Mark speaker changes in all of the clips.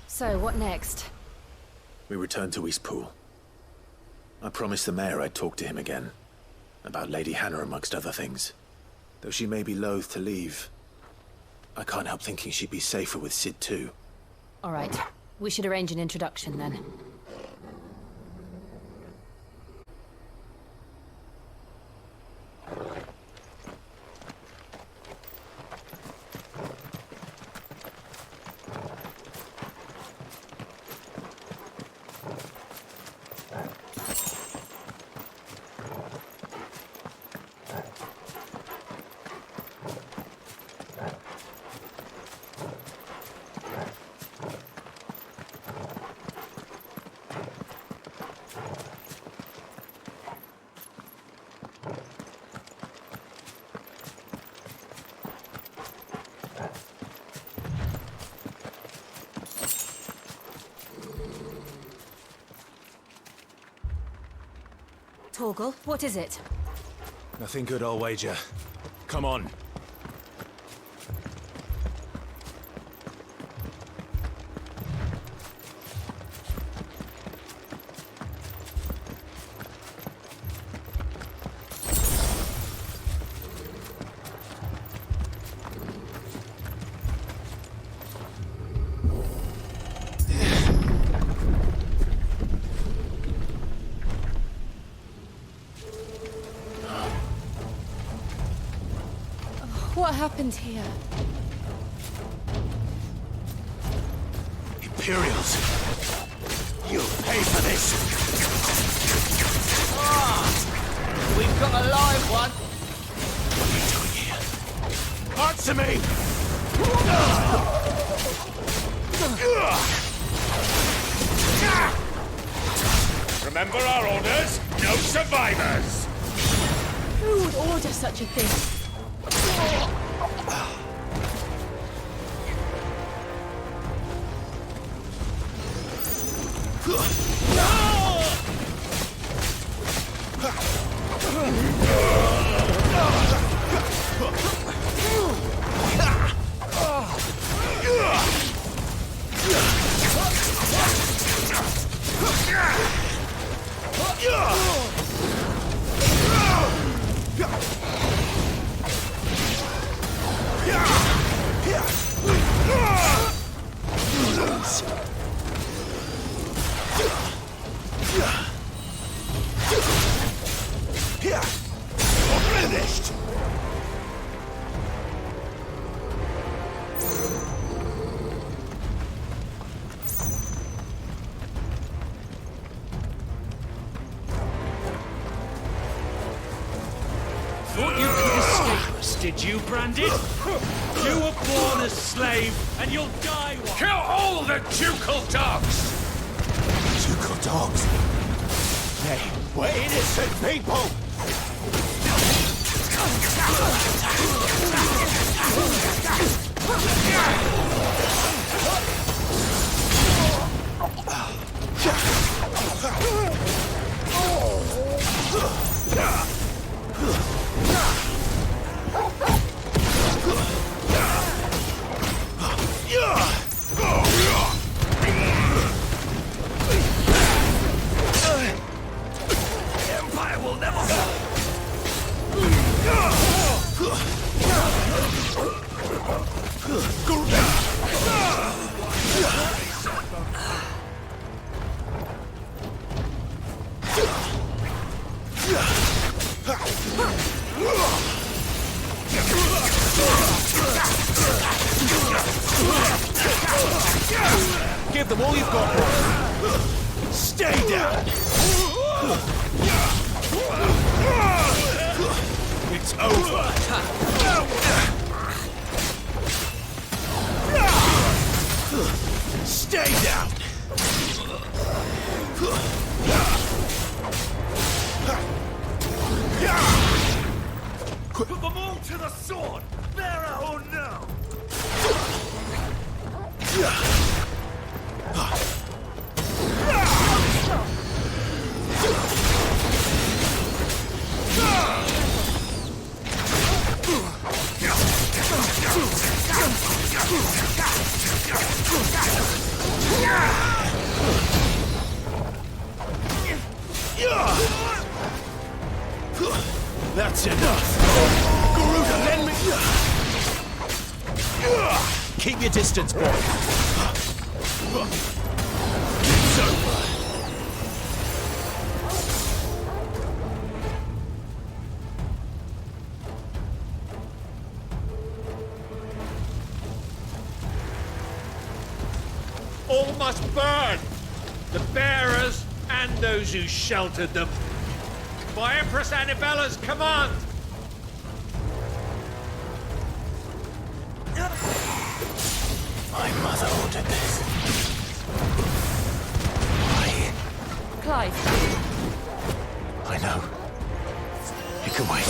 Speaker 1: So, what next?
Speaker 2: We return to ᶜᵒᵐᵐ. I promised the mayor I'd talk to him again. About Lady Hannah, amongst other things. Though she may be loath to leave, I can't help thinking she'd be safer with Cid too.
Speaker 1: Alright. We should arrange an introduction then. Torgal, what is it?
Speaker 3: Nothing good, I'll wager. Come on.
Speaker 1: What happened here?
Speaker 3: Imperials! You'll pay for this!
Speaker 4: We've got a live one!
Speaker 3: What are you doing here? Answer me! Remember our orders? No survivors!
Speaker 1: Who would order such a thing?
Speaker 3: Finished!
Speaker 5: Thought you could escape us, did you, Brandon? You were born a slave, and you'll die one.
Speaker 3: Kill all the ducal dogs! Ducal dogs? They were innocent people! Empire will never fall! Give them all you've got, boy. Stay down! It's over! Stay down!
Speaker 5: Put them all to the sword! Bearer or no!
Speaker 3: That's enough! Garuda, lend me... Keep your distance, boy! It's over!
Speaker 5: All must burn! The bearers and those who sheltered them. By Empress Annibella's command!
Speaker 2: My mother ordered this. Why?
Speaker 1: Clive,
Speaker 2: I know. It can wait.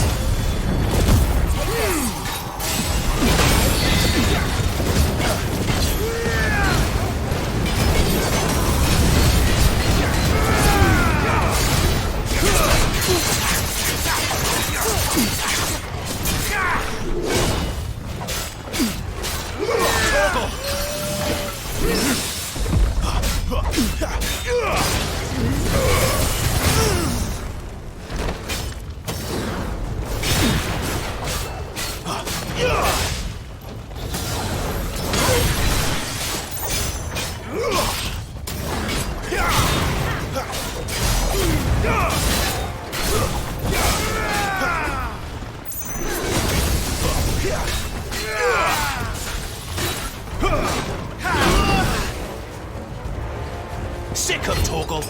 Speaker 3: Sick of Torgal!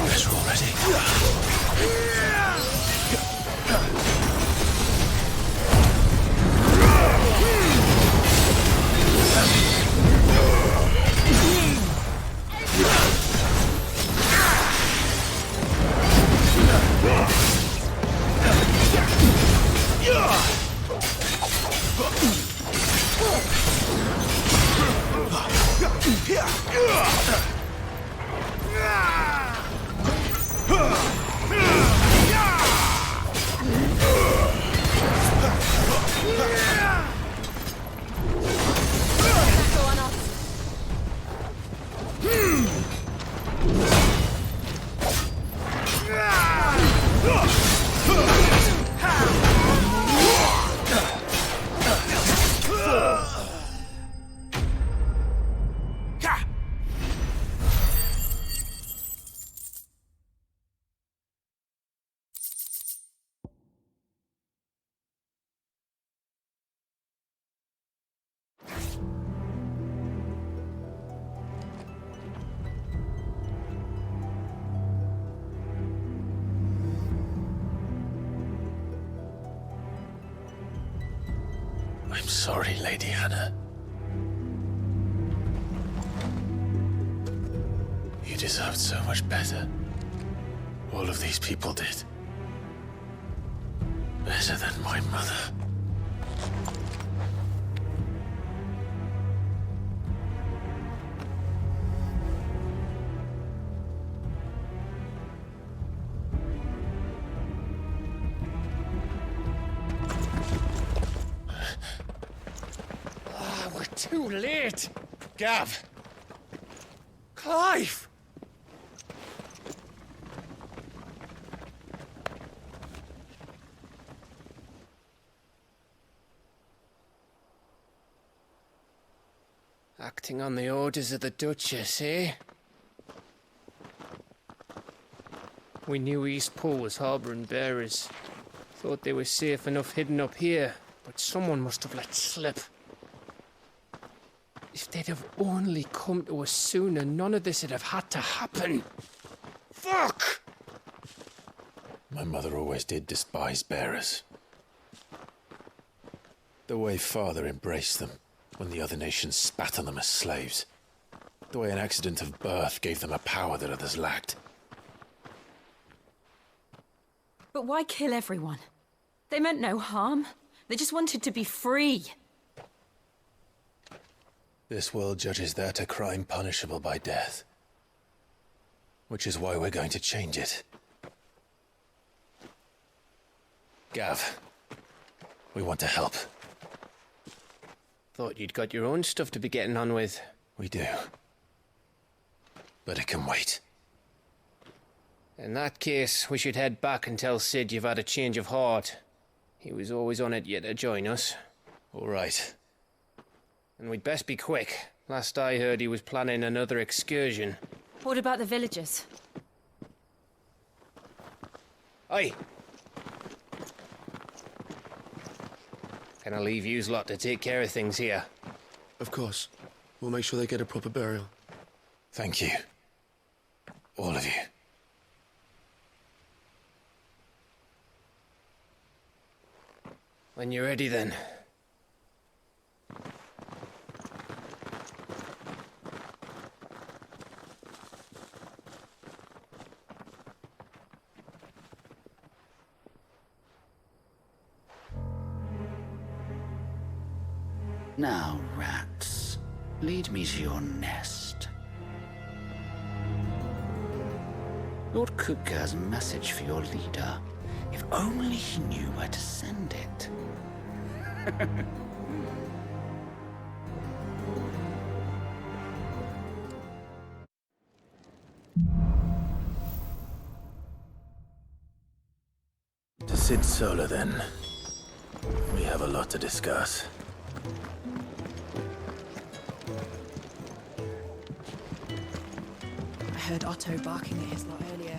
Speaker 2: Better already. I'm sorry, Lady Hannah. You deserved so much better. All of these people did. Better than my mother.
Speaker 5: We're too late! Gav! Clive!
Speaker 4: Acting on the orders of the Duchess, eh? We knew Eastpool was harbouring bearers. Thought they were safe enough hidden up here, but someone must have let slip. If they'd have only come to us sooner, none of this would have had to happen. Fuck!
Speaker 2: My mother always did despise bearers. The way Father embraced them when the other nations spat on them as slaves. The way an accident of birth gave them a power that others lacked.
Speaker 1: But why kill everyone? They meant no harm. They just wanted to be free.
Speaker 2: This world judges that a crime punishable by death. Which is why we're going to change it. Gav, we want to help.
Speaker 4: Thought you'd got your own stuff to be getting on with.
Speaker 2: We do. But it can wait.
Speaker 4: In that case, we should head back and tell Sid you've had a change of heart. He was always on it yet to join us.
Speaker 2: All right.
Speaker 4: And we'd best be quick. Last I heard, he was planning another excursion.
Speaker 1: What about the villagers?
Speaker 4: Aye. Can I leave yous lot to take care of things here?
Speaker 3: Of course. We'll make sure they get a proper burial.
Speaker 2: Thank you. All of you.
Speaker 4: When you're ready, then.
Speaker 6: Now, rats, lead me to your nest. Lord Kupka's message for your leader. If only he knew where to send it.
Speaker 2: To Sid Solar, then. We have a lot to discuss.
Speaker 7: I heard Otto barking at his lot earlier.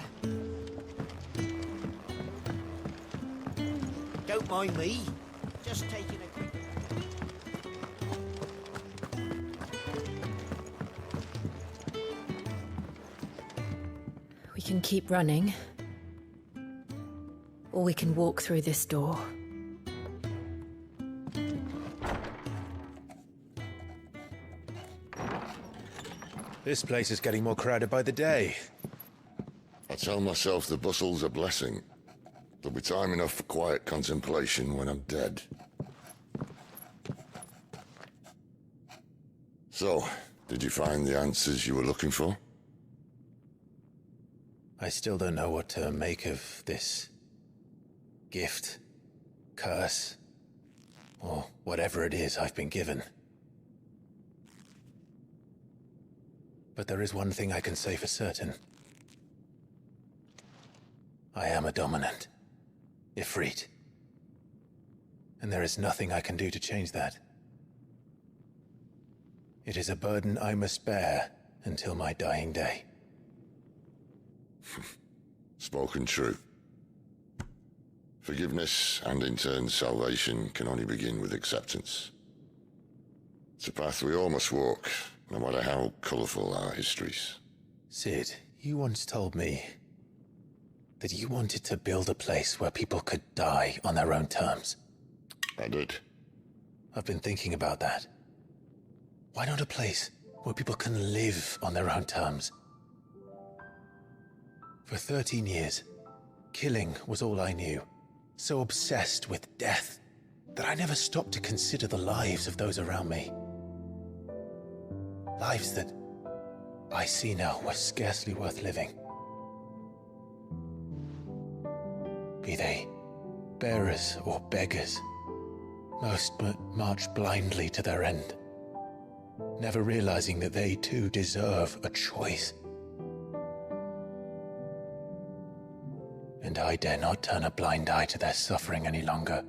Speaker 4: Don't mind me. Just taking a quick...
Speaker 1: We can keep running. Or we can walk through this door.
Speaker 2: This place is getting more crowded by the day.
Speaker 8: I tell myself the bustle's a blessing. There'll be time enough for quiet contemplation when I'm dead. So, did you find the answers you were looking for?
Speaker 2: I still don't know what to make of this gift, curse, or whatever it is I've been given. But there is one thing I can say for certain. I am a dominant, Ifrit. And there is nothing I can do to change that. It is a burden I must bear until my dying day.
Speaker 8: Spoken true. Forgiveness and in turn salvation can only begin with acceptance. It's a path we all must walk, no matter how colourful our histories.
Speaker 2: Sid, you once told me that you wanted to build a place where people could die on their own terms.
Speaker 8: I did.
Speaker 2: I've been thinking about that. Why not a place where people can live on their own terms? For 13 years, killing was all I knew. So obsessed with death that I never stopped to consider the lives of those around me. Lives that I see now were scarcely worth living. Be they bearers or beggars, most march blindly to their end, never realizing that they too deserve a choice. And I dare not turn a blind eye to their suffering any longer.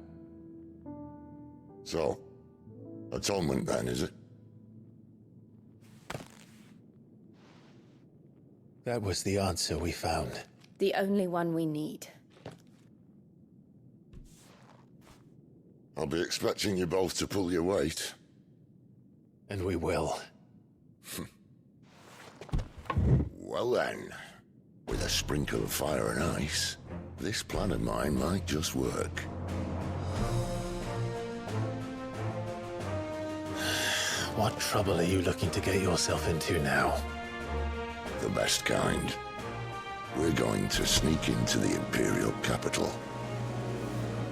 Speaker 8: So, atonement then, is it?
Speaker 2: That was the answer we found.
Speaker 1: The only one we need.
Speaker 8: I'll be expecting you both to pull your weight.
Speaker 2: And we will.
Speaker 8: Well then, with a sprinkle of fire and ice, this plan of mine might just work.
Speaker 2: What trouble are you looking to get yourself into now?
Speaker 8: The best kind. We're going to sneak into the Imperial capital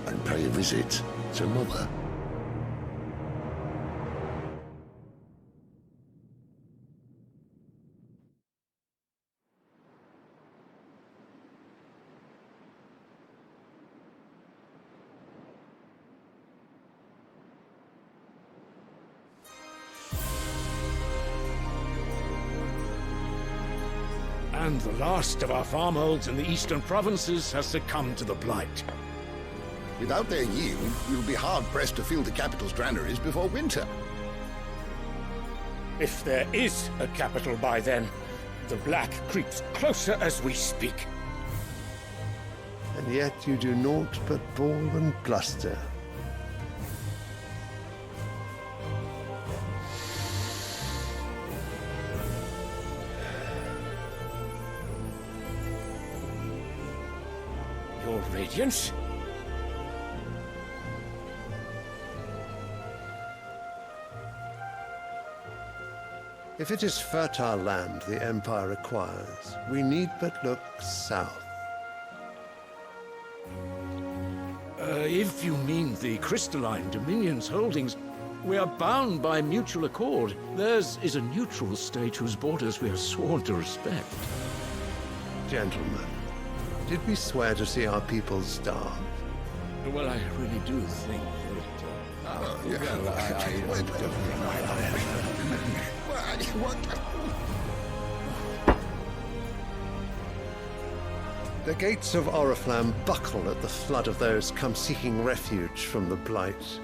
Speaker 8: and pay a visit to Mother.
Speaker 5: And the last of our farmholds in the eastern provinces has succumbed to the blight.
Speaker 3: Without their yield, we'll be hard-pressed to fill the capital's granaries before winter.
Speaker 5: If there is a capital by then, the black creeps closer as we speak.
Speaker 9: And yet you do naught but bawl and bluster.
Speaker 5: Your Radiance?
Speaker 9: If it is fertile land the Empire requires, we need but look south.
Speaker 5: If you mean the crystalline Dominion's holdings, we are bound by mutual accord. Theirs is a neutral state whose borders we are sworn to respect.
Speaker 9: Gentlemen, did we swear to see our people starve?
Speaker 5: Well, I really do think
Speaker 9: The gates of Oriflamme buckle at the flood of those come seeking refuge from the blight.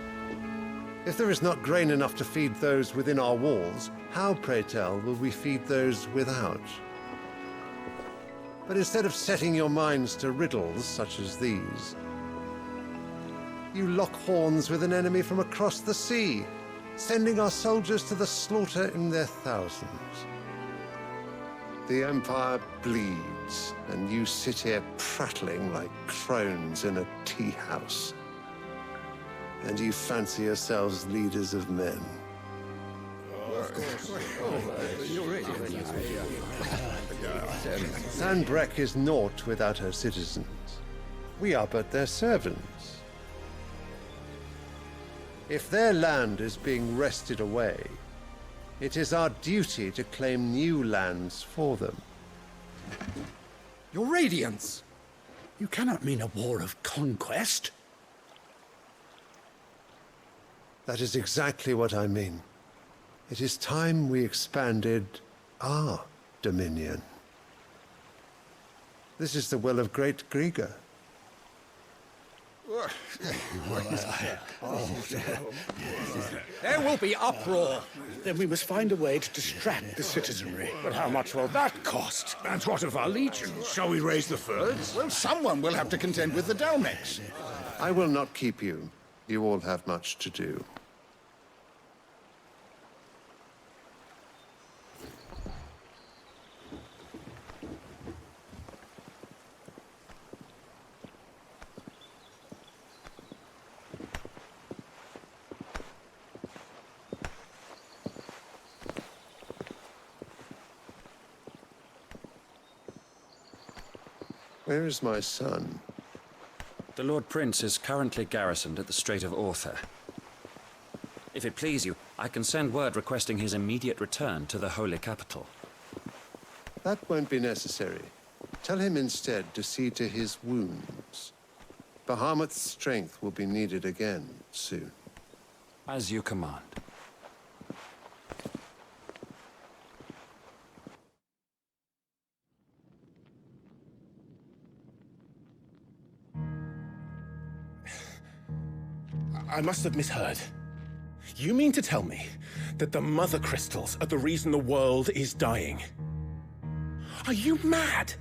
Speaker 9: If there is not grain enough to feed those within our walls, how, pray tell, will we feed those without? But instead of setting your minds to riddles such as these, you lock horns with an enemy from across the sea, sending our soldiers to the slaughter in their thousands. The Empire bleeds, and you sit here prattling like crones in a tea house. And you fancy yourselves leaders of men. Sanbreque is naught without her citizens. We are but their servants. If their land is being wrested away, it is our duty to claim new lands for them.
Speaker 3: Your Radiance! You cannot mean a war of conquest.
Speaker 9: That is exactly what I mean. It is time we expanded our dominion. This is the will of great Grieger.
Speaker 3: There will be uproar. Then we must find a way to distract the citizenry.
Speaker 5: But how much will that cost? And what of our legions? Shall we raise the furs?
Speaker 3: Well, someone will have to contend with the Dalmex.
Speaker 9: I will not keep you. You all have much to do. Where is my son?
Speaker 10: The Lord Prince is currently garrisoned at the Strait of Author. If it please you, I can send word requesting his immediate return to the Holy Capital.
Speaker 9: That won't be necessary. Tell him instead to see to his wounds. Bahamut's strength will be needed again soon.
Speaker 10: As you command.
Speaker 11: I must have misheard. You mean to tell me that the Mother Crystals are the reason the world is dying? Are you mad?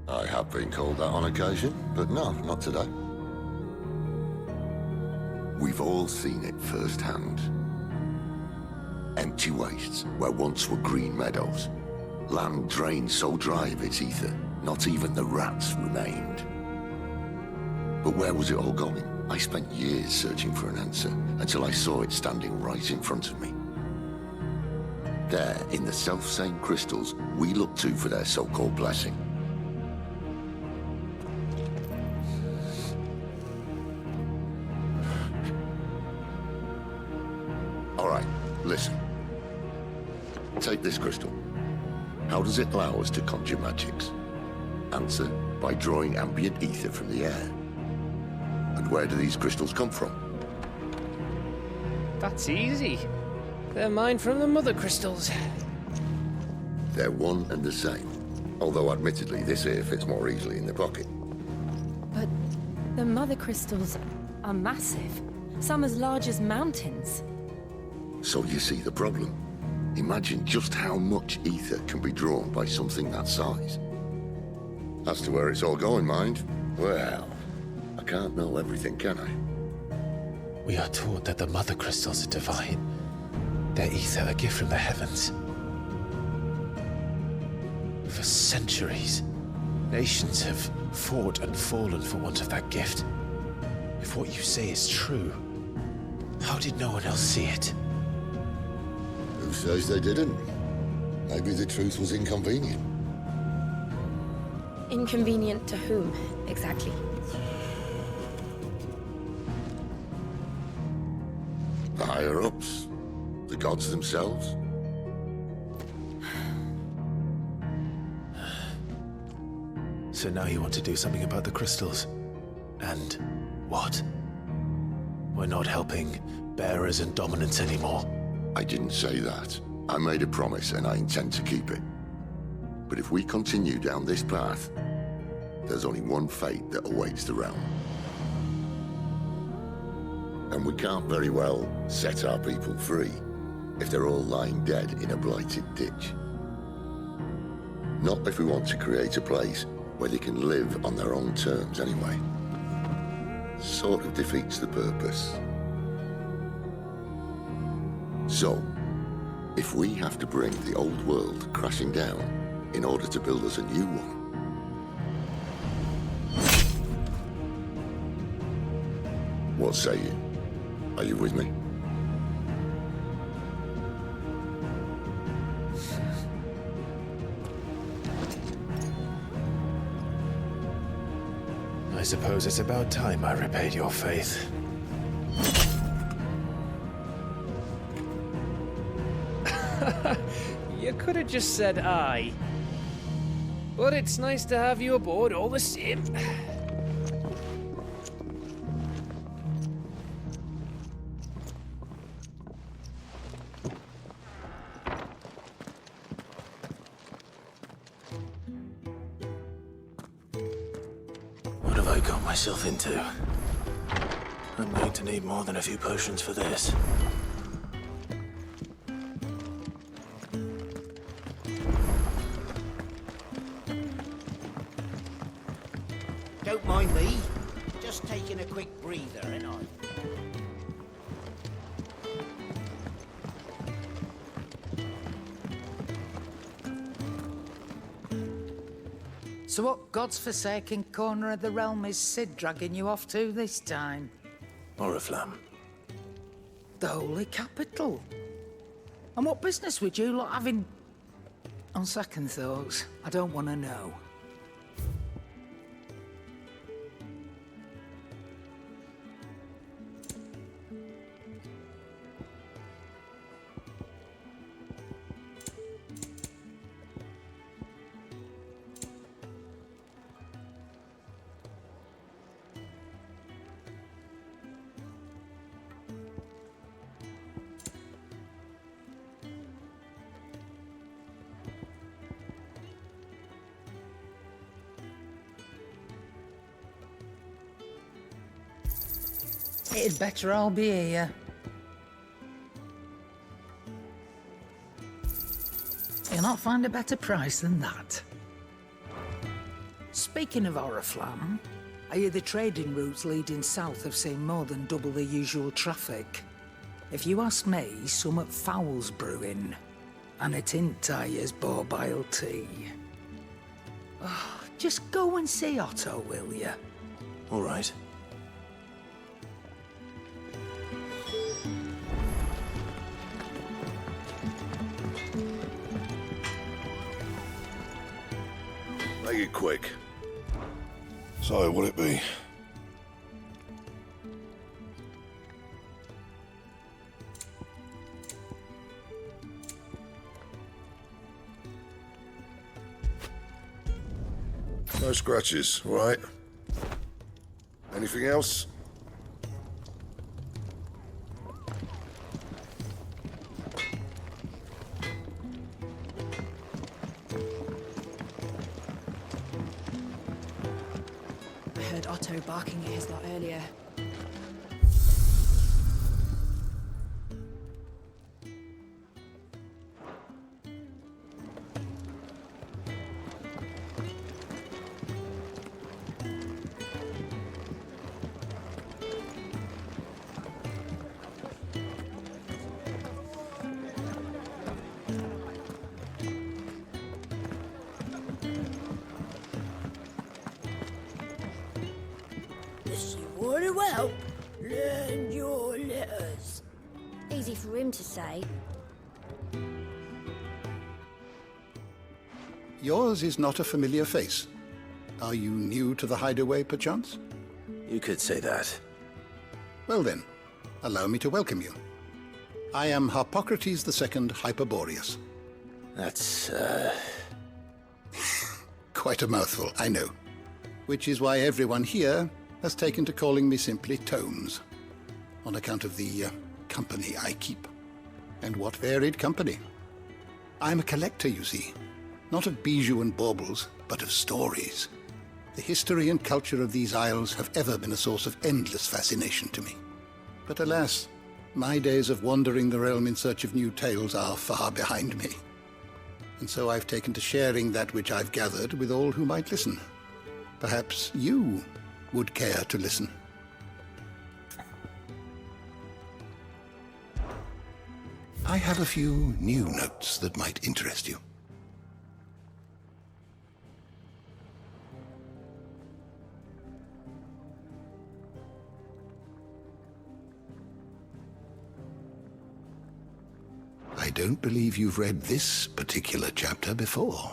Speaker 8: I have been called that on occasion, but no, not today. We've all seen it firsthand. Empty wastes where once were green meadows. Land drained so dry of its ether, not even the rats remained. But where was it all going? I spent years searching for an answer, until I saw it standing right in front of me. There, in the self-same crystals we look to for their so-called blessing. All right, listen. Take this crystal. How does it allow us to conjure magics? Answer, by drawing ambient ether from the air. And where do these crystals come from?
Speaker 4: That's easy. They're mine from the mother crystals.
Speaker 8: They're one and the same. Although admittedly, this here fits more easily in the pocket.
Speaker 1: But the mother crystals are massive. Some as large as mountains.
Speaker 8: So you see the problem. Imagine just how much ether can be drawn by something that size. As to where it's all going, mind, well, I can't know everything, can I?
Speaker 2: We are taught that the mother crystals are divine. Their ether a gift from the heavens. For centuries, nations have fought and fallen for want of that gift. If what you say is true, how did no one else see it?
Speaker 8: Who says they didn't? Maybe the truth was inconvenient.
Speaker 7: Inconvenient to whom, exactly?
Speaker 8: The higher-ups? The gods themselves?
Speaker 2: So now you want to do something about the crystals? And what? We're not helping bearers and dominants anymore.
Speaker 8: I didn't say that. I made a promise and I intend to keep it. But if we continue down this path, there's only one fate that awaits the realm. And we can't very well set our people free if they're all lying dead in a blighted ditch. Not if we want to create a place where they can live on their own terms anyway. Sort of defeats the purpose. So, if we have to bring the old world crashing down in order to build us a new one, what say you? Are you with me?
Speaker 2: I suppose it's about time I repaid your faith.
Speaker 4: You could have just said aye. But it's nice to have you aboard all the same.
Speaker 2: What have I got myself into? I'm going to need more than a few potions for this.
Speaker 12: Don't mind me. Just taking a quick breather, ain't I?
Speaker 13: So what God's forsaken corner of the realm is Cid dragging you off to this time?
Speaker 2: Oriflamme.
Speaker 13: The holy capital. And what business would you lot have in... On second thoughts, I don't want to know. It'd better all be here. You'll not find a better price than that. Speaking of Oriflamme, I hear the trading routes leading south have seen more than double the usual traffic. If you ask me, summat foul's brewing. And it ain't Tyre's borbile tea. Oh, just go and see Otto, will you?
Speaker 2: All right.
Speaker 3: Make it quick. So, what'll it be? No scratches, all right? Anything else?
Speaker 1: I heard Otto barking at his lot earlier.
Speaker 14: Very well. Learn your letters. Easy for him to say.
Speaker 15: Yours is not a familiar face. Are you new to the hideaway, perchance?
Speaker 2: You could say that.
Speaker 15: Well then, allow me to welcome you. I am Harpocrates II Hyperboreus.
Speaker 2: That's,
Speaker 15: Quite a mouthful, I know. Which is why everyone here has taken to calling me simply Tomes, on account of the company I keep. And what varied company. I'm a collector, you see. Not of bijou and baubles, but of stories. The history and culture of these isles have ever been a source of endless fascination to me. But alas, my days of wandering the realm in search of new tales are far behind me. And so I've taken to sharing that which I've gathered with all who might listen. Perhaps you would care to listen. I have a few new notes that might interest you. I don't believe you've read this particular chapter before.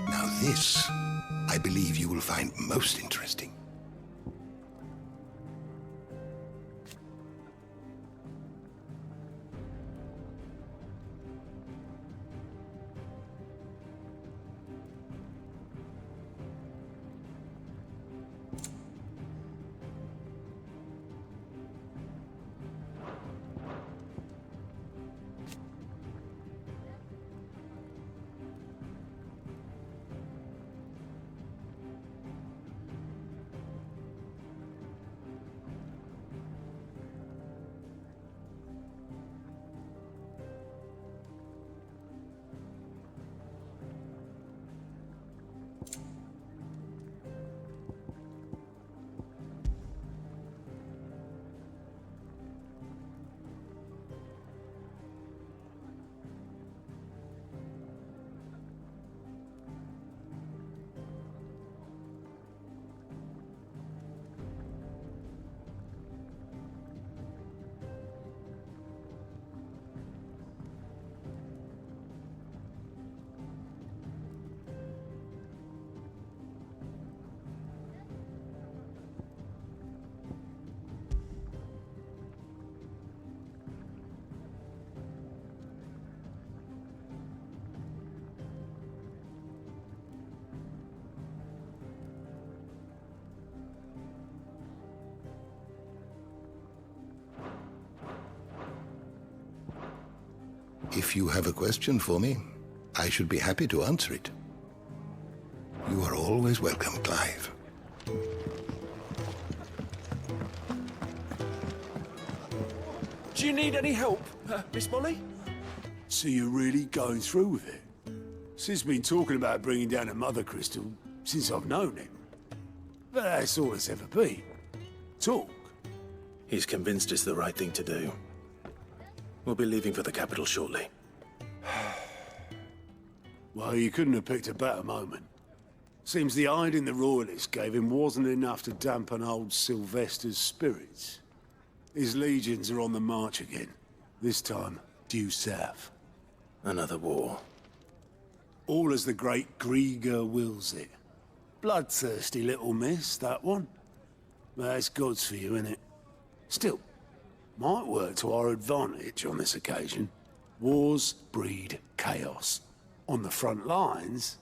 Speaker 15: Now this, I believe you will find most interesting. If you have a question for me, I should be happy to answer it. You are always welcome, Clive.
Speaker 11: Do you need any help, Miss Molly?
Speaker 16: So you're really going through with it? Sid's been talking about bringing down a Mother Crystal since I've known him. But that's all it's ever been. Talk.
Speaker 2: He's convinced it's the right thing to do. We'll be leaving for the capital shortly.
Speaker 16: Well, you couldn't have picked a better moment. Seems the hiding the Royalists gave him wasn't enough to dampen old Sylvester's spirits. His legions are on the march again. This time, due south.
Speaker 2: Another war.
Speaker 16: All as the great Grieger wills it. Bloodthirsty little miss, that one. But that's God's for you, innit? Still, might work to our advantage on this occasion. Wars breed chaos. On the front lines,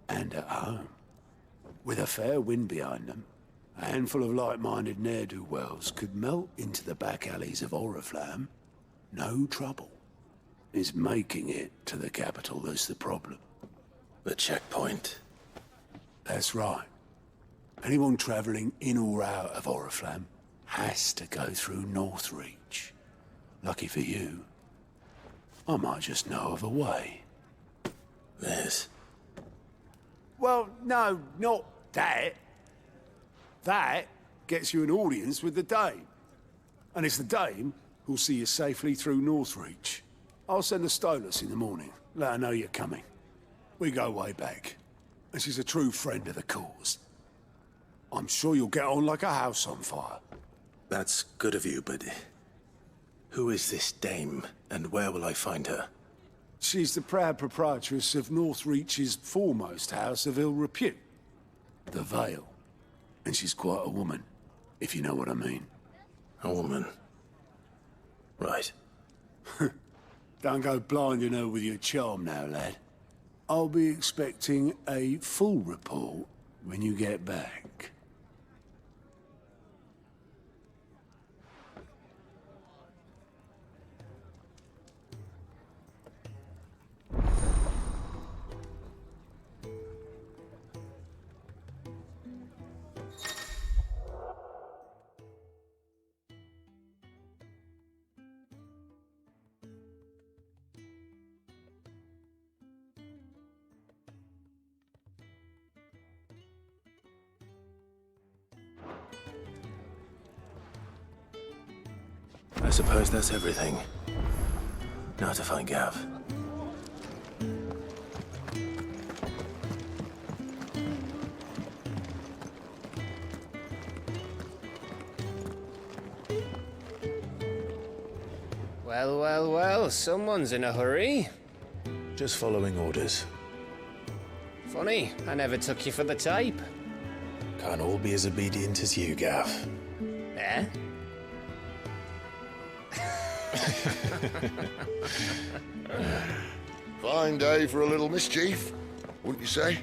Speaker 16: and at home. With a fair wind behind them, a handful of like-minded ne'er-do-wells could melt into the back alleys of Oriflamme. No trouble. It's making it to the capital that's the problem.
Speaker 2: The checkpoint.
Speaker 16: That's right. Anyone travelling in or out of Oriflamme has to go through Northreach. Lucky for you, I might just know of a way.
Speaker 2: This?
Speaker 16: Well, no, not that. That gets you an audience with the Dame. And it's the Dame who'll see you safely through Northreach. I'll send the Stolas in the morning. Let her know you're coming. We go way back. And she's a true friend of the cause. I'm sure you'll get on like a house on fire.
Speaker 2: That's good of you, but... who is this Dame, and where will I find her?
Speaker 16: She's the proud proprietress of Northreach's foremost house of ill repute, the Vale. And she's quite a woman, if you know what I mean.
Speaker 2: A woman? Right.
Speaker 16: Don't go blinding her with your charm now, lad. I'll be expecting a full report when you get back.
Speaker 2: I suppose that's everything. Now to find Gav.
Speaker 4: Well, well, well, someone's in a hurry.
Speaker 2: Just following orders.
Speaker 4: Funny, I never took you for the type.
Speaker 2: Can't all be as obedient as you, Gav.
Speaker 4: Eh?
Speaker 8: Fine day for a little mischief, wouldn't you say?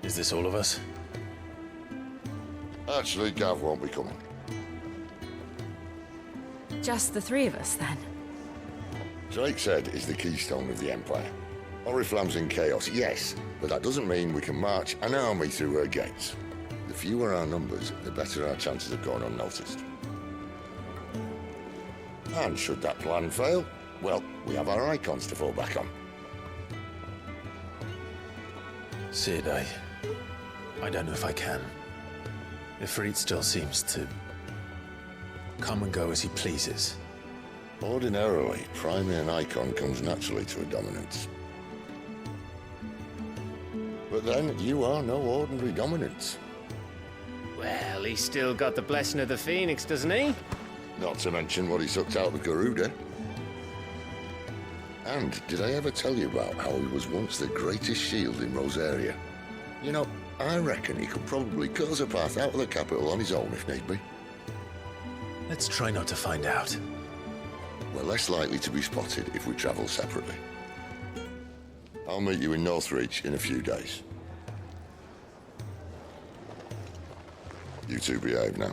Speaker 2: Is this all of us?
Speaker 8: Actually, Gav won't be coming.
Speaker 1: Just the three of us, then?
Speaker 8: Drake said is the keystone of the Empire. Oriflamme's in chaos, yes, but that doesn't mean we can march an army through her gates. The fewer our numbers, the better our chances of going unnoticed. And should that plan fail, well, we have our icons to fall back on.
Speaker 2: Cid, I don't know if I can. Ifrit still seems to come and go as he pleases.
Speaker 8: Ordinarily, priming an icon comes naturally to a dominance. But then, you are no ordinary dominance.
Speaker 4: Well, he's still got the blessing of the Phoenix, doesn't he?
Speaker 8: Not to mention what he sucked out of Garuda. And did I ever tell you about how he was once the greatest shield in Rosaria? You know, I reckon he could probably cut us a path out of the capital on his own if need be.
Speaker 2: Let's try not to find out.
Speaker 8: We're less likely to be spotted if we travel separately. I'll meet you in Northreach in a few days. You two behave now.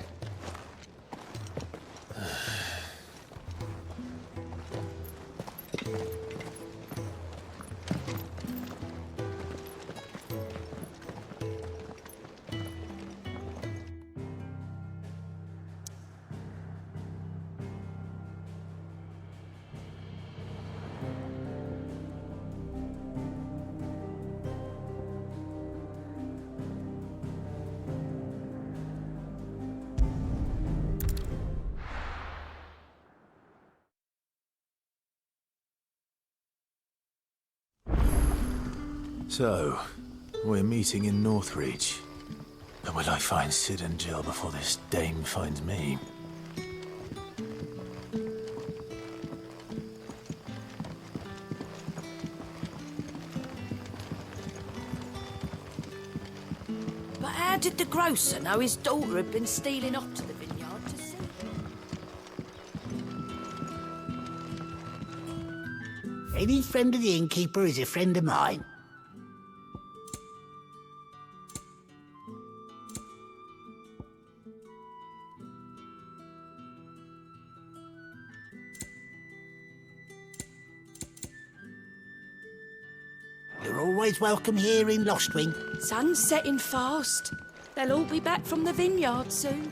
Speaker 2: So, we're meeting in Northreach. But will I find Cid and Jill before this dame finds me?
Speaker 14: But how did the grocer know his daughter had been stealing off to the vineyard to see?
Speaker 12: Any friend of the innkeeper is a friend of mine. You're always welcome here in Lostwing.
Speaker 14: Sun's setting fast. They'll all be back from the vineyard soon.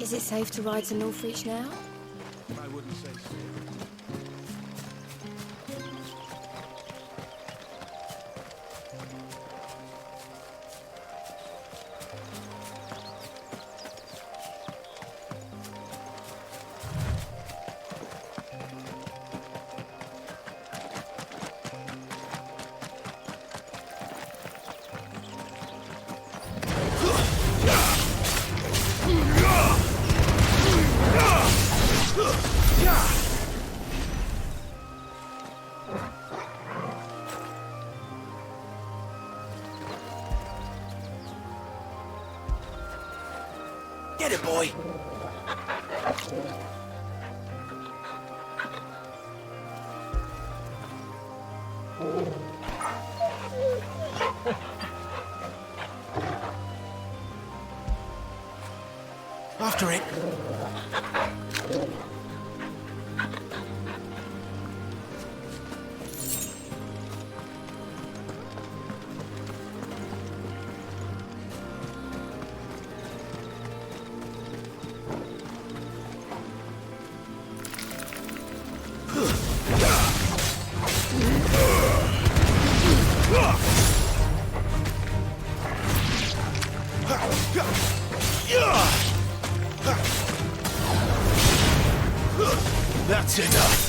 Speaker 7: Is it safe to ride to Northreach now?
Speaker 5: I wouldn't say so.
Speaker 3: Get it, boy! After it. That's enough.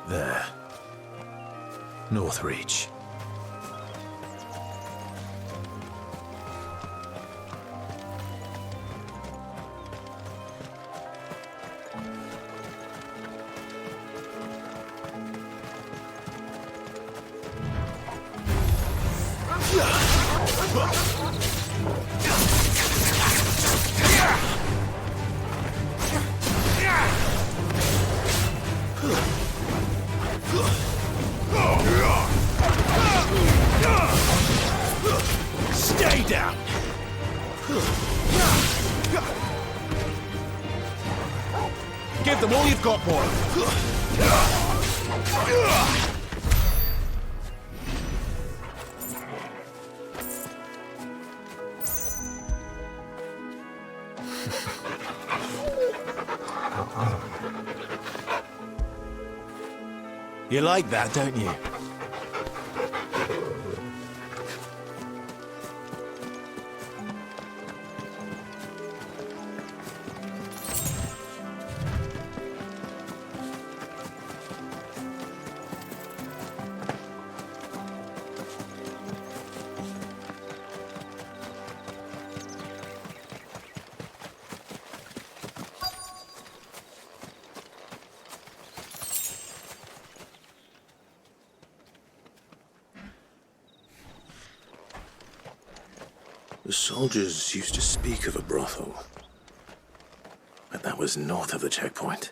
Speaker 2: There. Northreach.
Speaker 3: Stay down! Give them all you've got, boy!
Speaker 2: You like that, don't you? The soldiers used to speak of a brothel. But that was north of the checkpoint.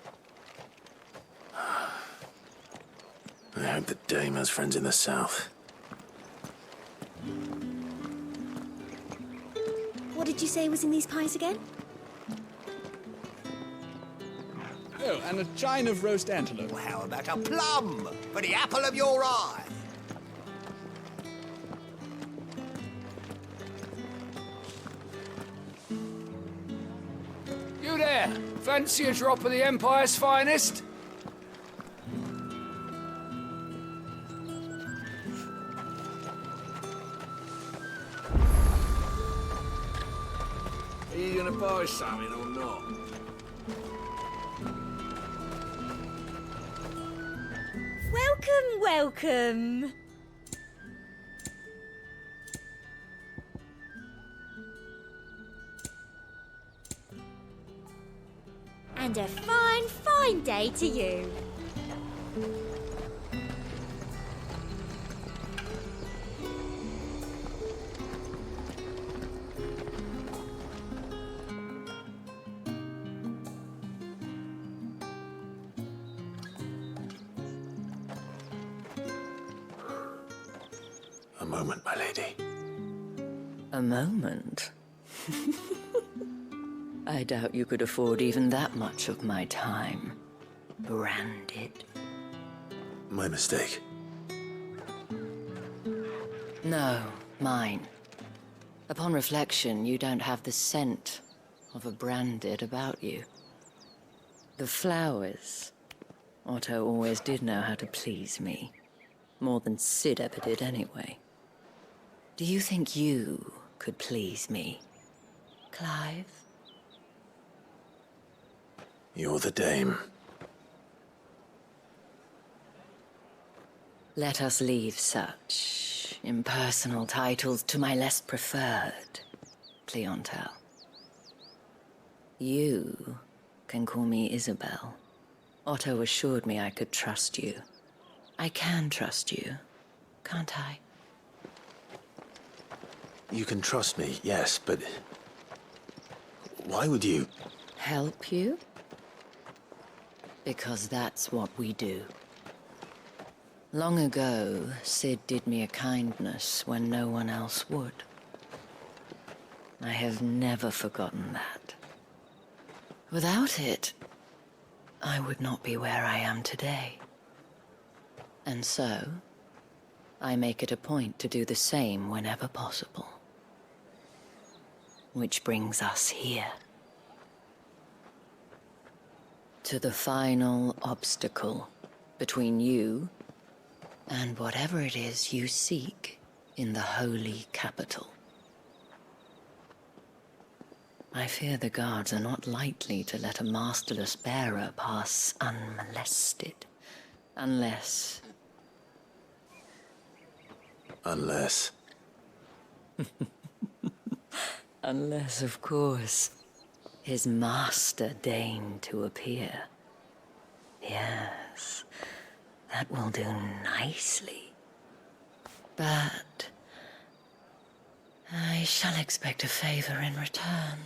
Speaker 2: I hope the dame has friends in the south.
Speaker 7: What did you say was in these pies again?
Speaker 17: Oh, and a chine of roast antelope.
Speaker 12: Well, how about a plum for the apple of your eye?
Speaker 18: You there! Fancy a drop of the Empire's finest?
Speaker 3: Are you gonna buy something or not?
Speaker 19: Welcome, welcome. And a fine, fine day to you.
Speaker 2: A moment, my lady.
Speaker 20: A moment? I doubt you could afford even that much of my time. Branded.
Speaker 2: My mistake.
Speaker 20: No, mine. Upon reflection, you don't have the scent of a branded about you. The flowers. Otto always did know how to please me. More than Sid ever did anyway. Do you think you could please me, Clive?
Speaker 2: You're the dame.
Speaker 20: Let us leave such impersonal titles to my less preferred clientele. You can call me Isabel. Otto assured me I could trust you. I can trust you, can't I?
Speaker 2: You can trust me, yes, but... why would you...
Speaker 20: Help you? Because that's what we do. Long ago, Sid did me a kindness when no one else would. I have never forgotten that. Without it, I would not be where I am today. And so, I make it a point to do the same whenever possible. Which brings us here. To the final obstacle between you and whatever it is you seek in the holy capital. I fear the guards are not likely to let a masterless bearer pass unmolested, unless...
Speaker 2: Unless...
Speaker 20: Unless, of course, his master deigned to appear. Yes, that will do nicely. But I shall expect a favor in return.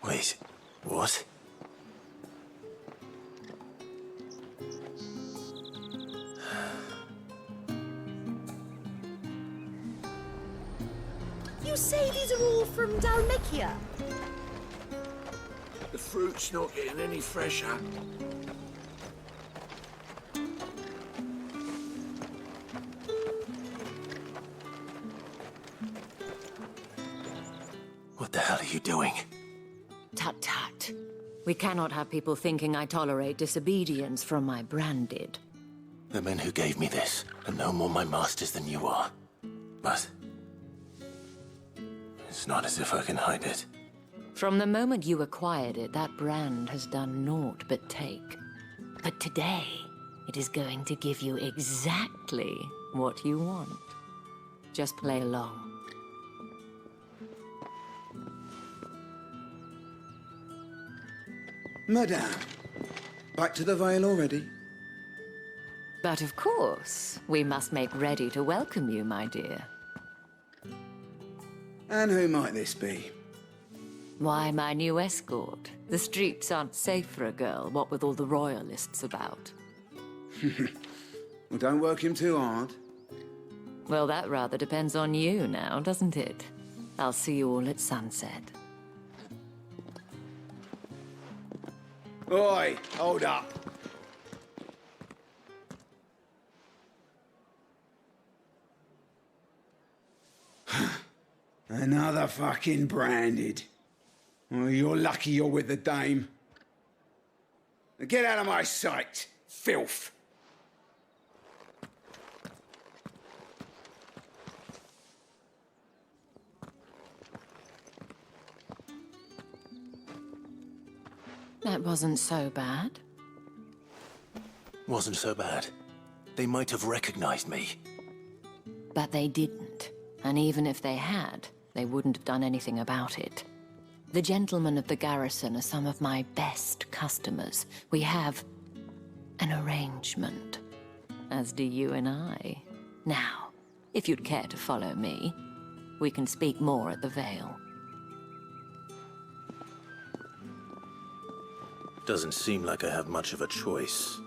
Speaker 2: Wait, what?
Speaker 19: You say these are all from Dalmatia?
Speaker 3: The fruit's not getting any fresher.
Speaker 2: What the hell are you doing?
Speaker 20: Tut tut. We cannot have people thinking I tolerate disobedience from my branded.
Speaker 2: The men who gave me this are no more my masters than you are. But... it's not as if I can hide it.
Speaker 20: From the moment you acquired it, that brand has done naught but take. But today, it is going to give you exactly what you want. Just play along.
Speaker 21: Madame, back to the Vale already?
Speaker 20: But of course, we must make ready to welcome you, my dear.
Speaker 21: And who might this be?
Speaker 20: Why, my new escort. The streets aren't safe for a girl, what with all the royalists about.
Speaker 21: Well, don't work him too hard.
Speaker 20: Well, that rather depends on you now, doesn't it? I'll see you all at sunset.
Speaker 21: Oi, hold up. Another fucking branded. Well, you're lucky you're with the dame. Now get out of my sight, filth.
Speaker 20: That wasn't so bad.
Speaker 2: Wasn't so bad. They might have recognized me.
Speaker 20: But they didn't. And even if they had, they wouldn't have done anything about it. The gentlemen of the garrison are some of my best customers. We have an arrangement, as do you and I. Now, if you'd care to follow me, we can speak more at the Vale.
Speaker 2: Doesn't seem like I have much of a choice.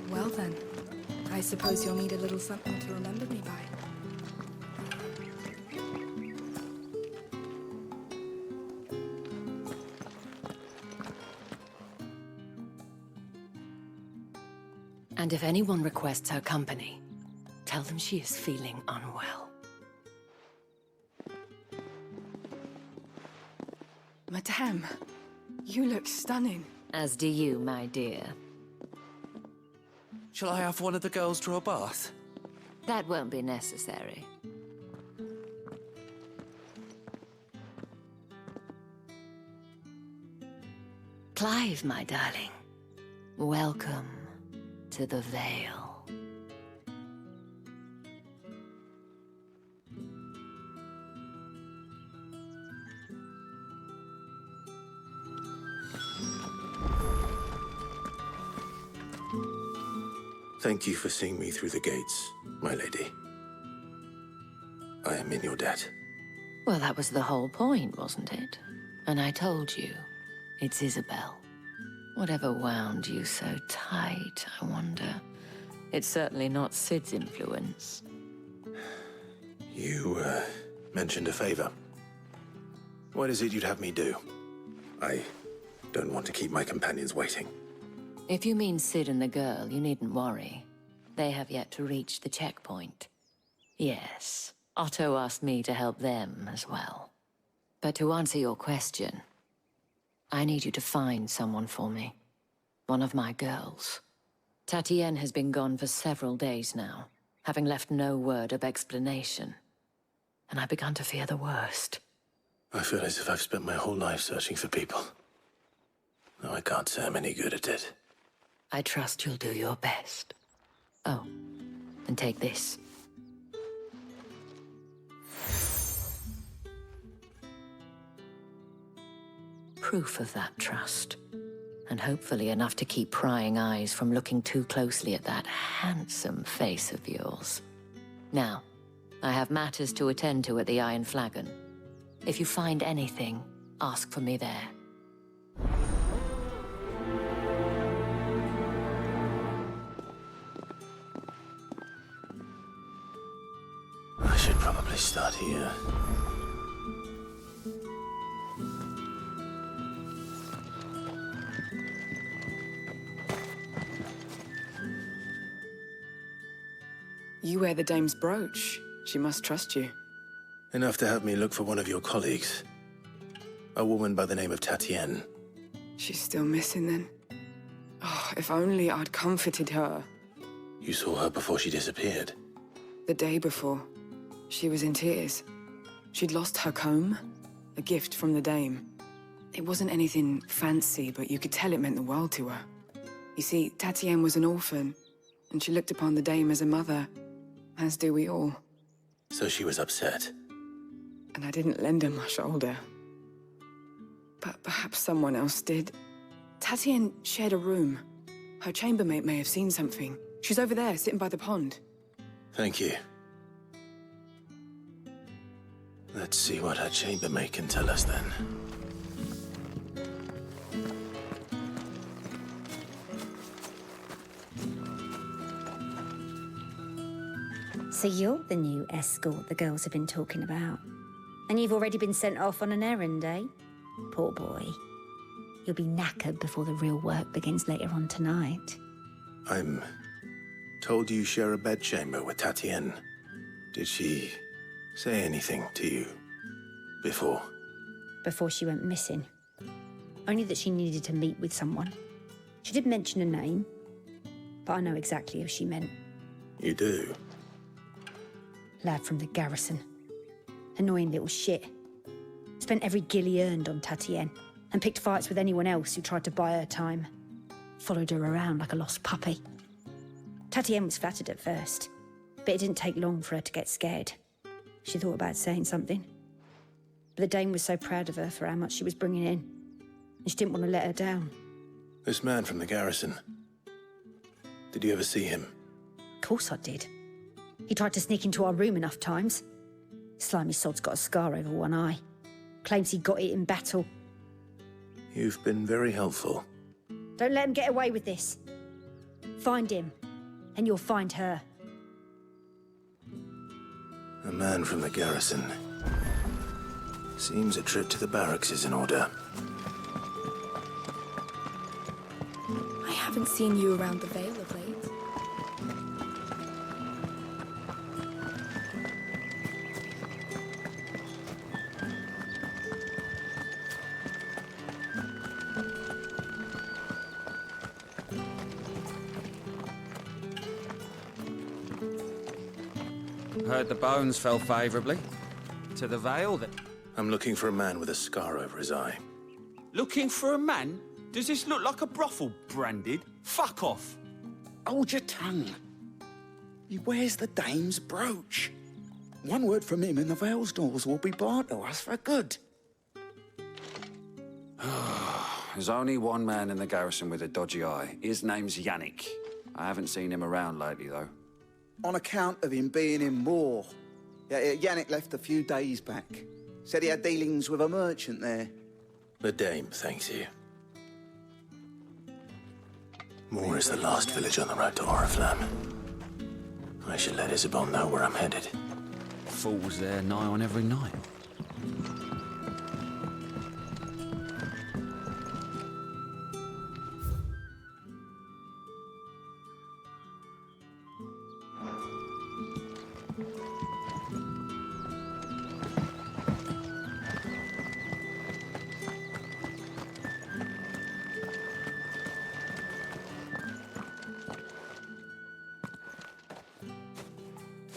Speaker 6: Well then, I suppose you'll need a little something to remember me by.
Speaker 1: And if anyone requests her company, tell them she is feeling unwell.
Speaker 6: Madame, you look stunning.
Speaker 20: As do you, my dear.
Speaker 11: Shall I have one of the girls draw a bath?
Speaker 20: That won't be necessary. Clive, my darling. Welcome to the Vale.
Speaker 2: Thank you for seeing me through the gates, my lady. I am in your debt.
Speaker 20: Well, that was the whole point, wasn't it? And I told you, it's Isabel. Whatever wound you so tight, I wonder. It's certainly not Sid's influence.
Speaker 2: You, mentioned a favor. What is it you'd have me do? I don't want to keep my companions waiting.
Speaker 20: If you mean Sid and the girl, you needn't worry. They have yet to reach the checkpoint. Yes, Otto asked me to help them as well. But to answer your question, I need you to find someone for me. One of my girls. Tatienne has been gone for several days now, having left no word of explanation. And I've begun to fear the worst.
Speaker 2: I feel as if I've spent my whole life searching for people. Though I can't say I'm any good at it.
Speaker 20: I trust you'll do your best. Oh, and take this. Proof of that trust. And hopefully enough to keep prying eyes from looking too closely at that handsome face of yours. Now, I have matters to attend to at the Iron Flagon. If you find anything, ask for me there.
Speaker 2: I should probably start here.
Speaker 6: You wear the dame's brooch. She must trust you.
Speaker 2: Enough to have me look for one of your colleagues. A woman by the name of Tatienne.
Speaker 6: She's still missing then. Oh, if only I'd comforted her.
Speaker 2: You saw her before she disappeared.
Speaker 6: The day before, she was in tears. She'd lost her comb, a gift from the dame. It wasn't anything fancy, but you could tell it meant the world to her. You see, Tatienne was an orphan, and she looked upon the dame as a mother, as do we all.
Speaker 2: So she was upset.
Speaker 6: And I didn't lend her my shoulder. But perhaps someone else did. Tatienne shared a room. Her chambermaid may have seen something. She's over there, sitting by the pond.
Speaker 2: Thank you. Let's see what her chambermaid can tell us then.
Speaker 9: So you're the new escort the girls have been talking about. And you've already been sent off on an errand, eh? Poor boy. You'll be knackered before the real work begins later on tonight.
Speaker 2: I'm told you share a bedchamber with Tatienne. Did she say anything to you before?
Speaker 9: Before she went missing. Only that she needed to meet with someone. She did mention a name, but I know exactly who she meant.
Speaker 2: You do?
Speaker 9: Lad from the garrison. Annoying little shit. Spent every guil he earned on Tatienne, and picked fights with anyone else who tried to buy her time. Followed her around like a lost puppy. Tatienne was flattered at first, but it didn't take long for her to get scared. She thought about saying something. But the Dame was so proud of her for how much she was bringing in, and she didn't want to let her down.
Speaker 2: This man from the garrison. Did you ever see him?
Speaker 9: Of course I did. He tried to sneak into our room enough times. Slimy sod's got a scar over one eye. Claims he got it in battle.
Speaker 2: You've been very helpful.
Speaker 9: Don't let him get away with this. Find him, and you'll find her.
Speaker 2: A man from the garrison. Seems a trip to the barracks is in order.
Speaker 22: I haven't seen you around the Vale of late.
Speaker 10: Heard the bones fell favourably. To the Vale, that...
Speaker 2: I'm looking for a man with a scar over his eye.
Speaker 3: Looking for a man? Does this look like a brothel, Branded? Fuck off!
Speaker 21: Hold your tongue. He wears the Dame's brooch. One word from him and the Vale's doors will be barred to us for good.
Speaker 10: There's only one man in the garrison with a dodgy eye. His name's Yannick. I haven't seen him around lately, though.
Speaker 21: On account of him being in war. Yannick left a few days back. Said he had dealings with a merchant there.
Speaker 2: The Dame thanks you. Moor is the last village on the road to Oriflamme. I should let Isabel know where I'm headed.
Speaker 10: Fools there nigh on every night.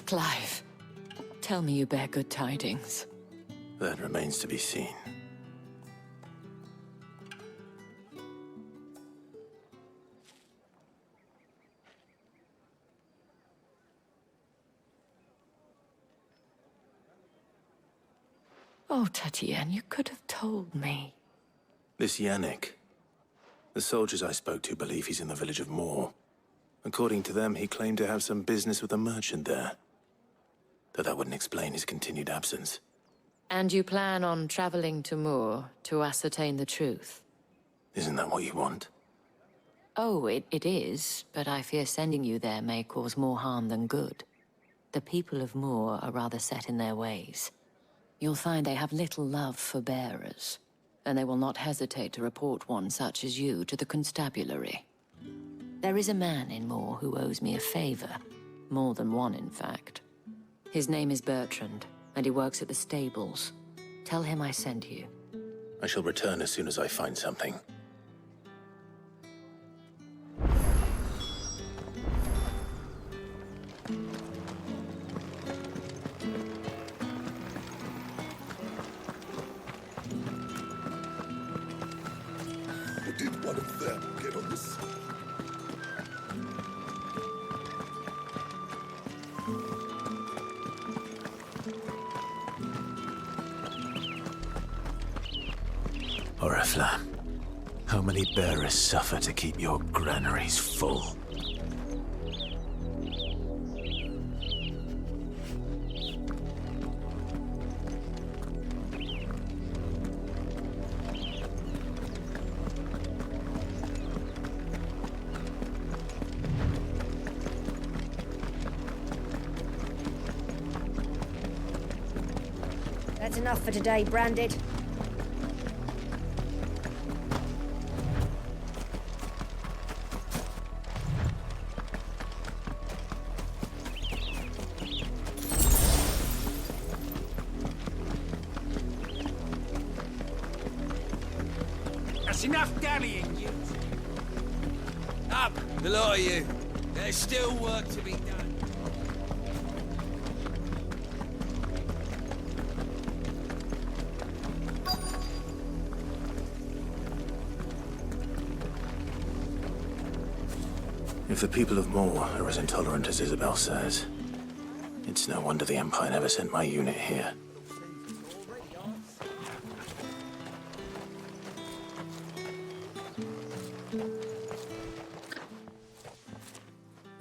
Speaker 20: Clive, tell me you bear good tidings.
Speaker 2: That remains to be seen.
Speaker 20: Oh, Tatienne, you could have told me.
Speaker 2: This Yannick. The soldiers I spoke to believe he's in the village of Moor. According to them, he claimed to have some business with a merchant there. Though that wouldn't explain his continued absence.
Speaker 20: And you plan on traveling to Moor to ascertain the truth?
Speaker 2: Isn't that what you want?
Speaker 20: Oh, it is, but I fear sending you there may cause more harm than good. The people of Moor are rather set in their ways. You'll find they have little love for bearers, and they will not hesitate to report one such as you to the constabulary. There is a man in Moor who owes me a favor. More than one, in fact. His name is Bertrand, and he works at the stables. Tell him I sent you.
Speaker 2: I shall return as soon as I find something.
Speaker 8: Did one of them get on this?
Speaker 2: Oriflamme, how many bearers suffer to keep your granaries full?
Speaker 9: That's enough for today, Branded.
Speaker 3: That's enough dallying, you. Up, the lot of you. There's still work to be done.
Speaker 2: If the people of Moor are as intolerant as Isabel says, it's no wonder the Empire never sent my unit here.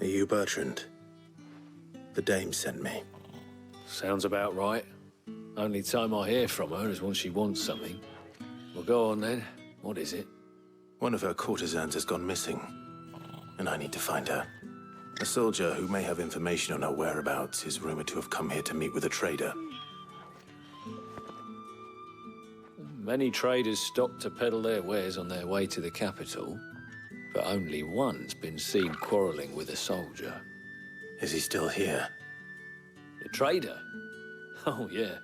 Speaker 2: Are you Bertrand? The dame sent me.
Speaker 13: Sounds about right. Only time I hear from her is when she wants something. Well, go on then. What is it?
Speaker 2: One of her courtesans has gone missing, and I need to find her. A soldier who may have information on her whereabouts is rumored to have come here to meet with a trader.
Speaker 13: Many traders stop to peddle their wares on their way to the capital, but only one's been seen quarrelling with a soldier.
Speaker 2: Is he still here?
Speaker 13: The trader? Oh, yeah.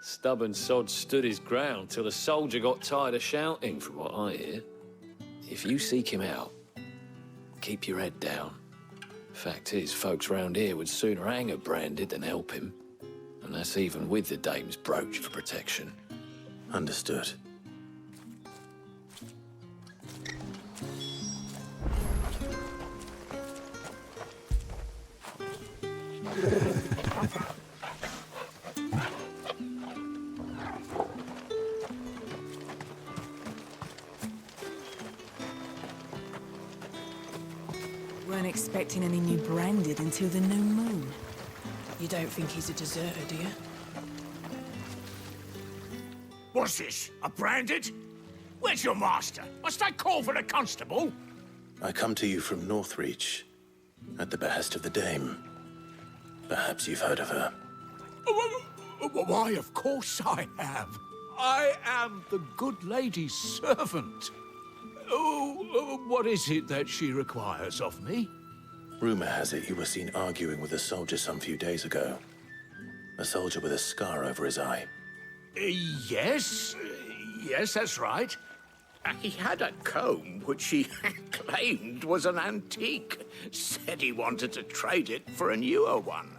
Speaker 13: Stubborn sod stood his ground till the soldier got tired of shouting, from what I hear. If you seek him out, keep your head down. Fact is, folks round here would sooner hang a Branded than help him. And that's even with the dame's brooch for protection.
Speaker 2: Understood.
Speaker 6: Weren't expecting any new Branded until the new moon.
Speaker 14: You don't think he's a deserter, do you?
Speaker 3: What's this? A Branded? Where's your master? Must I call for the constable?
Speaker 2: I come to you from Northreach, at the behest of the dame. Perhaps you've heard of her.
Speaker 3: Why, of course I have. I am the good lady's servant. What is it that she requires of me?
Speaker 2: Rumor has it you were seen arguing with a soldier some few days ago. A soldier with a scar over his eye.
Speaker 3: Yes, that's right. He had a comb which he claimed was an antique. Said he wanted to trade it for a newer one.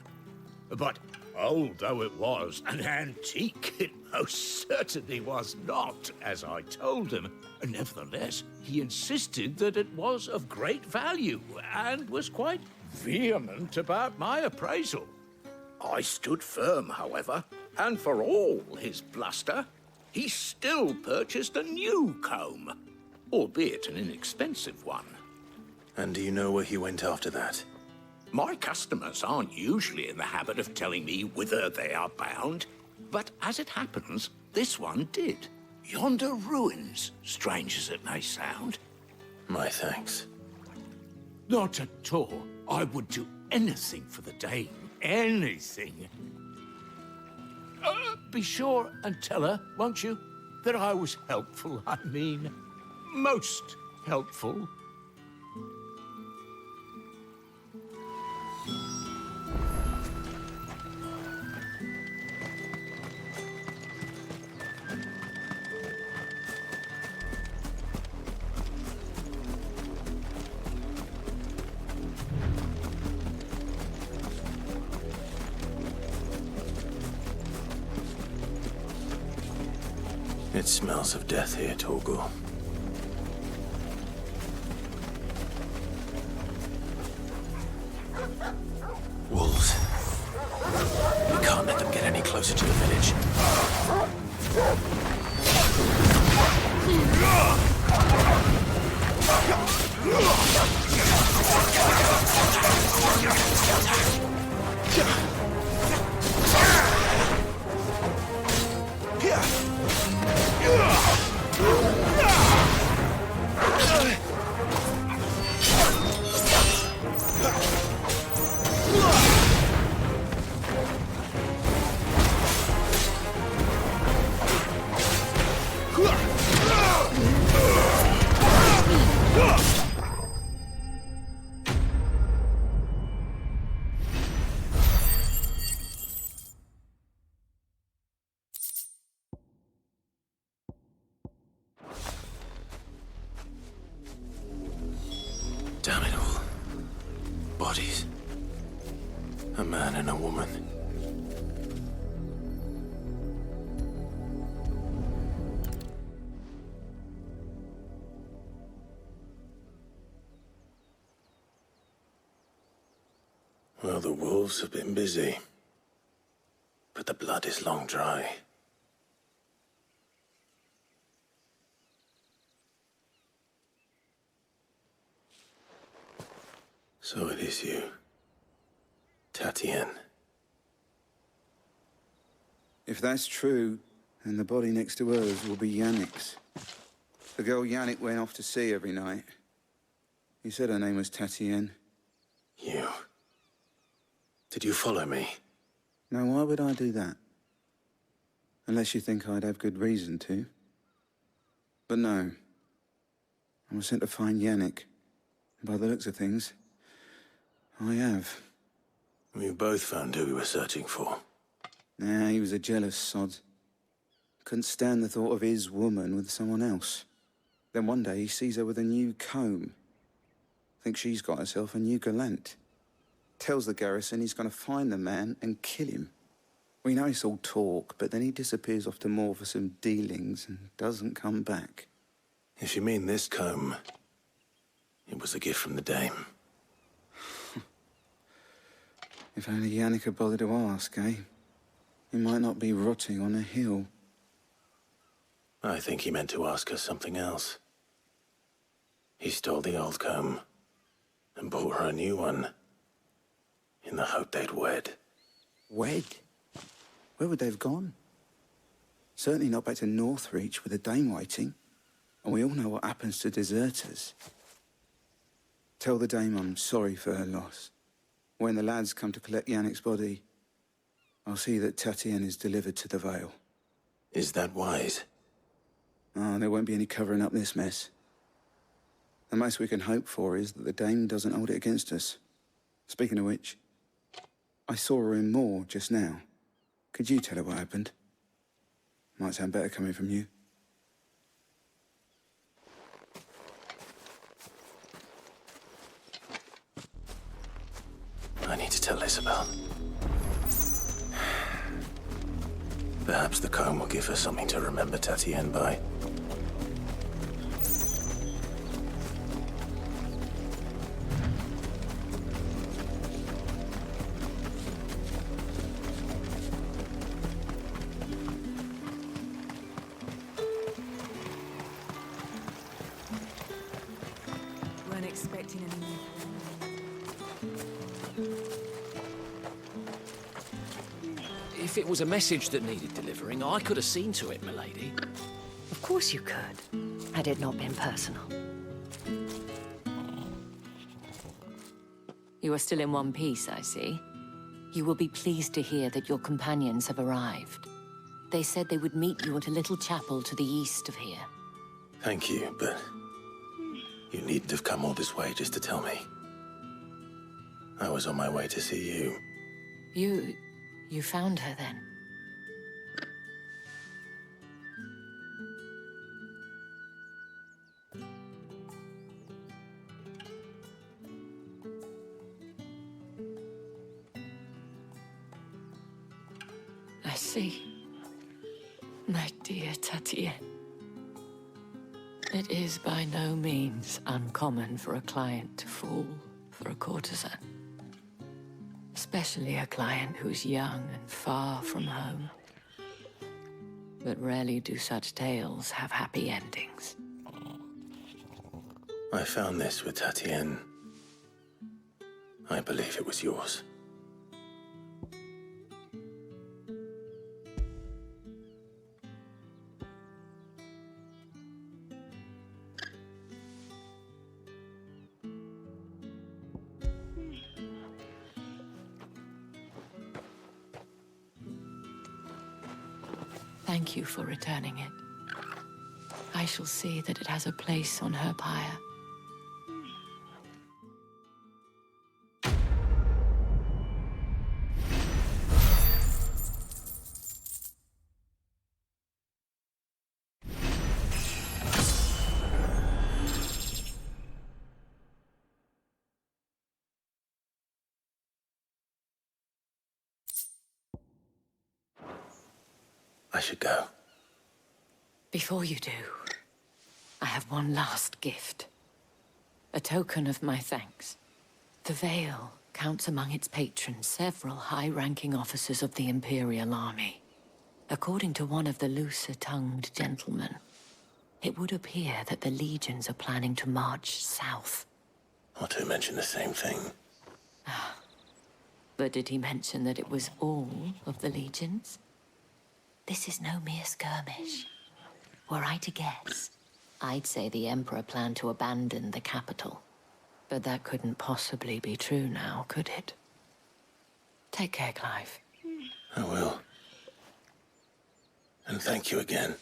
Speaker 3: But old though it was, an antique it most certainly was not, as I told him. Nevertheless, he insisted that it was of great value, and was quite vehement about my appraisal. I stood firm, however, and for all his bluster, he still purchased a new comb, albeit an inexpensive one.
Speaker 2: And do you know where he went after that?
Speaker 3: My customers aren't usually in the habit of telling me whither they are bound, but as it happens, this one did. Yonder ruins, strange as it may sound.
Speaker 2: My thanks.
Speaker 3: Not at all. I would do anything for the dame. Anything. Be sure and tell her, won't you, that I was helpful, I mean, most helpful.
Speaker 2: It smells of death here, Torgal. Wolves. We can't let them get any closer to the village. Damn it all. Bodies. A man and a woman. Well, the wolves have been busy. But the blood is long dry. So it is you, ᶜᵒဍěᵞ.
Speaker 21: If that's true, then the body next to hers will be Yannick's. The girl Yannick went off to see every night. He said her name was ᶜᵒဍěᵞ.
Speaker 2: You. Did you follow me?
Speaker 21: Now, why would I do that? Unless you think I'd have good reason to. But no. I was sent to find Yannick. And by the looks of things, I have.
Speaker 2: We've both found who we were searching for.
Speaker 21: Nah, he was a jealous sod. Couldn't stand the thought of his woman with someone else. Then one day he sees her with a new comb. Thinks she's got herself a new gallant. Tells the garrison he's going to find the man and kill him. We know it's all talk, but then he disappears off to Moor for some dealings and doesn't come back.
Speaker 2: If you mean this comb, it was a gift from the dame.
Speaker 21: If only Yannick had bothered to ask, eh? He might not be rotting on a hill.
Speaker 2: I think he meant to ask her something else. He stole the old comb and bought her a new one in the hope they'd wed.
Speaker 21: Wed? Where would they have gone? Certainly not back to Northreach with a dame waiting. And we all know what happens to deserters. Tell the dame I'm sorry for her loss. When the lads come to collect Yannick's body, I'll see that ᶜᵒဍěᵞ is delivered to the Vale.
Speaker 2: Is that wise?
Speaker 21: Oh, there won't be any covering up this mess. The most we can hope for is that the dame doesn't hold it against us. Speaking of which, I saw her in Moor just now. Could you tell her what happened? Might sound better coming from you.
Speaker 2: I need to tell Isabel. Perhaps the comb will give her something to remember ᶜᵒဍěᵞ by.
Speaker 6: Weren't expecting any more.
Speaker 13: If it was a message that needed delivering, I could have seen to it, milady.
Speaker 20: Of course you could, had it not been personal. You are still in one piece, I see. You will be pleased to hear that your companions have arrived. They said they would meet you at a little chapel to the east of here.
Speaker 2: Thank you, but you needn't have come all this way just to tell me. I was on my way to see you.
Speaker 20: You found her then? I see. My dear ᶜᵒဍěᵞ. It is by no means uncommon for a client to fall for a courtesan. Especially a client who's young and far from home. But rarely do such tales have happy endings.
Speaker 2: I found this with Tatienne. I believe it was yours.
Speaker 20: Thank you for returning it. I shall see that it has a place on her pyre.
Speaker 2: I should go.
Speaker 20: Before you do, I have one last gift. A token of my thanks. The Vale counts among its patrons several high-ranking officers of the Imperial Army. According to one of the looser-tongued gentlemen, it would appear that the legions are planning to march south.
Speaker 2: Or to mention the same thing.
Speaker 20: But did he mention that it was all of the legions? This is no mere skirmish. Were I to guess, I'd say the Emperor planned to abandon the capital. But that couldn't possibly be true now, could it? Take care, Clive.
Speaker 2: I will. And thank you again.